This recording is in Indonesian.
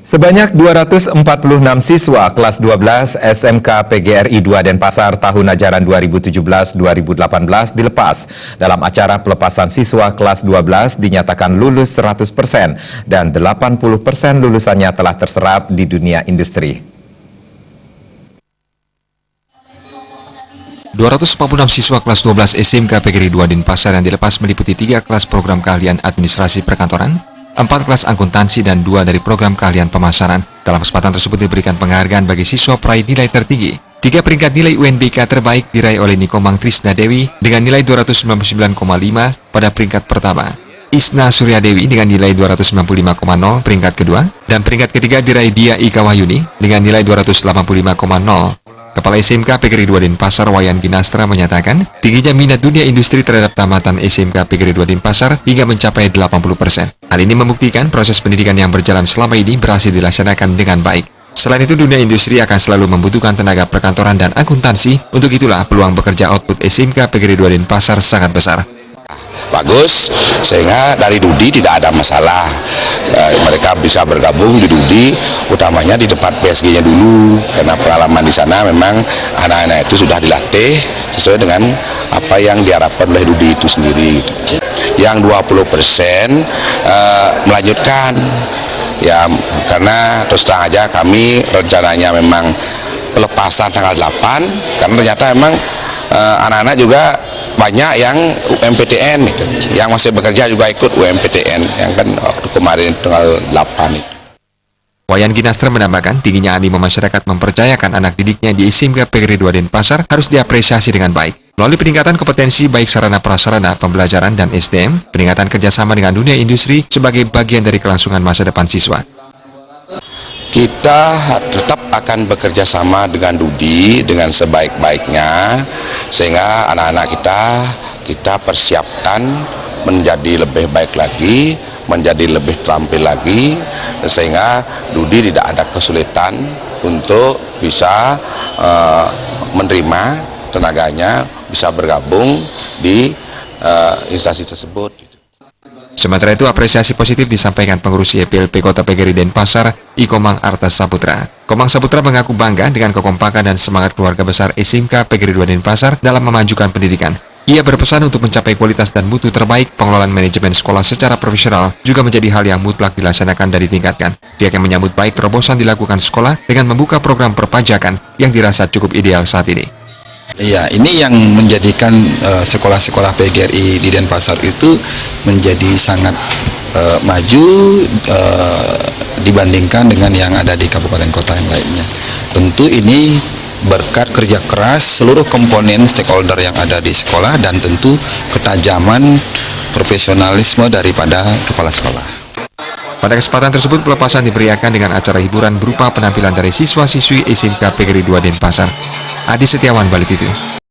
Sebanyak 246 siswa kelas 12 SMK PGRI 2 Denpasar tahun ajaran 2017-2018 dilepas. Dalam acara pelepasan siswa kelas 12 dinyatakan lulus 100% dan 80% lulusannya telah terserap di dunia industri. 246 siswa kelas 12 SMK PGRI 2 Denpasar yang dilepas meliputi 3 kelas program keahlian administrasi perkantoran, 4 kelas akuntansi, dan 2 dari program keahlian pemasaran. Dalam kesempatan tersebut diberikan penghargaan bagi siswa peraih nilai tertinggi. 3 peringkat nilai UNBK terbaik diraih oleh Nikomang Trisna Dewi dengan nilai 299,5 pada peringkat pertama, Isna Surya Dewi dengan nilai 295,0 peringkat kedua, dan peringkat ketiga diraih Dia Ika Wahyuni dengan nilai 285,0. Kepala SMK PGRI 2 Denpasar Wayan Ginastra menyatakan tingginya minat dunia industri terhadap tamatan SMK PGRI 2 Denpasar hingga mencapai 80%. Hal ini membuktikan proses pendidikan yang berjalan selama ini berhasil dilaksanakan dengan baik. Selain itu, dunia industri akan selalu membutuhkan tenaga perkantoran dan akuntansi. Untuk itulah peluang bekerja output SMK PGRI 2 Denpasar sangat besar. Bagus, sehingga dari Dudi tidak ada masalah. Mereka bisa bergabung di Dudi, utamanya di tempat PSG-nya dulu, karena pengalaman di sana memang anak-anak itu sudah dilatih sesuai dengan apa yang diharapkan oleh Dudi itu sendiri. Yang 20% melanjutkan, ya karena terus terang aja kami rencananya memang pelepasan tanggal 8, karena ternyata memang anak-anak juga banyak yang UMPTN itu, yang masih bekerja juga ikut UMPTN yang kan waktu kemarin tanggal 8 itu. Wayan Ginastra menambahkan tingginya animo masyarakat mempercayakan anak didiknya di SMK PGRI 2 Denpasar harus diapresiasi dengan baik. Melalui peningkatan kompetensi baik sarana prasarana pembelajaran dan SDM, peningkatan kerjasama dengan dunia industri sebagai bagian dari kelangsungan masa depan siswa. Kita tetap akan bekerja sama dengan Dudi dengan sebaik-baiknya, sehingga anak-anak kita persiapkan menjadi lebih baik lagi, menjadi lebih terampil lagi, sehingga Dudi tidak ada kesulitan untuk bisa menerima tenaganya, bisa bergabung di instansi tersebut. Sementara itu, apresiasi positif disampaikan pengurus YPLP Kota PGRI Denpasar, Ikomang Arta Saputra. Komang Saputra mengaku bangga dengan kekompakan dan semangat keluarga besar SMK PGRI 2 Denpasar dalam memajukan pendidikan. Ia berpesan untuk mencapai kualitas dan mutu terbaik, pengelolaan manajemen sekolah secara profesional juga menjadi hal yang mutlak dilaksanakan dan ditingkatkan. Pihak yang menyambut baik terobosan dilakukan sekolah dengan membuka program perpajakan yang dirasa cukup ideal saat ini. Ya, ini yang menjadikan sekolah-sekolah PGRI di Denpasar itu menjadi sangat maju dibandingkan dengan yang ada di kabupaten kota yang lainnya. Tentu ini berkat kerja keras seluruh komponen stakeholder yang ada di sekolah dan tentu ketajaman profesionalisme daripada kepala sekolah. Pada kesempatan tersebut, pelepasan diberiakan dengan acara hiburan berupa penampilan dari siswa-siswi SMK PGRI 2 Denpasar. Adi Setiawan, Bali TV.